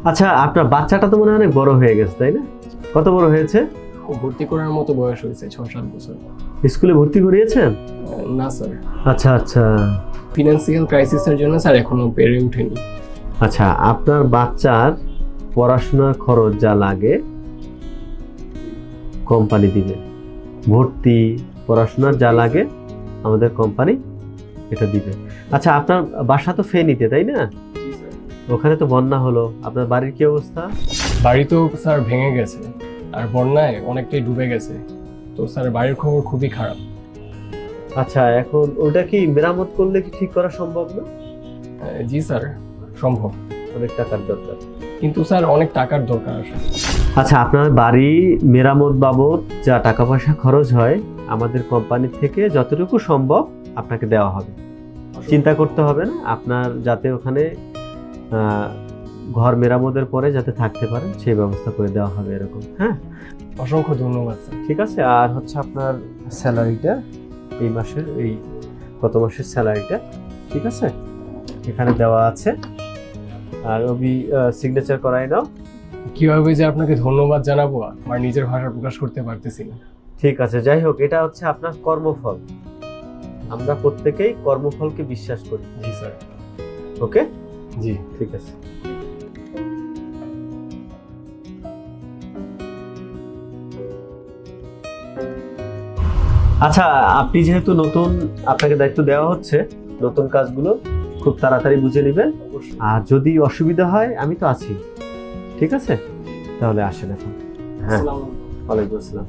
আচ্ছা, আপনার বাচ্চাটা তো মনে হয় অনেক বড় হয়ে গেছে, তাই না? কত বড় হয়েছে? ভর্তি করার মতো বয়স হয়েছে 6-7 বছর। স্কুলে ভর্তি করিয়েছেন? না স্যার, আচ্ছা আচ্ছা। ফিনান্সিয়াল ক্রাইসিসের জন্য স্যার এখনো পেরে ওঠেনি। আচ্ছা, আপনার বাচ্চার পড়াশোনার খরচ যা লাগে কোম্পানি দিবে, ভর্তি পড়াশোনার যা লাগে আমাদের কোম্পানি এটা দিবে। আচ্ছা, আপনার বাসা তো ফেনীতে, তাই না? ওখানে তো বন্যা হলো, আপনার বাড়ির কি অবস্থা? বাড়ি তো স্যার ভেঙে গেছে আর বন্যায় অনেকটাই ডুবে গেছে, তো স্যার বাড়ির খবর খুবই খারাপ। আচ্ছা, এখন ওটা কি মেরামত করলে কি ঠিক করা সম্ভব না? জি স্যার, সম্ভব, অনেক টাকার দরকার। কিন্তু স্যার অনেক টাকার দরকার আসে। আচ্ছা, আপনার বাড়ি মেরামত বাবদ যা টাকা পয়সা খরচ হয় আমাদের কোম্পানি থেকে যতটুকু সম্ভব আপনাকে দেওয়া হবে। চিন্তা করতে হবে না, আপনার যাতে ওখানে ঘর মেরামতের পরে যাতে থাকতে পারেন সেই ব্যবস্থা করে দেওয়া হবে এরকম। হ্যাঁ, অসংখ্য ধন্যবাদ স্যার। ঠিক আছে। আর হচ্ছে আপনার স্যালারিটা এই মাসের, এই গত মাসের স্যালারিটা, ঠিক আছে, এখানে দেওয়া আছে। আর ওবি সিগনেচার করাই নাও। কিভাবে যে আপনাকে ধন্যবাদ জানাবো আমার নিজের ভাষা প্রকাশ করতে পারতেছি না। ঠিক আছে, যাই হোক, এটা হচ্ছে আপনার কর্মফল। আমরা প্রত্যেকেই কর্মফলকে বিশ্বাস করি। জি স্যার। ওকে, জি। ঠিক আছে। আচ্ছা, আপনি যেহেতু নতুন, আপনাকে দায়িত্ব দেওয়া হচ্ছে, নতুন কাজগুলো খুব তাড়াতাড়ি বুঝে নেবেন। আর যদি অসুবিধা হয় আমি তো আছি, ঠিক আছে? তাহলে আসেন এখন। হ্যাঁ, ওয়ালাইকুম আসসালাম।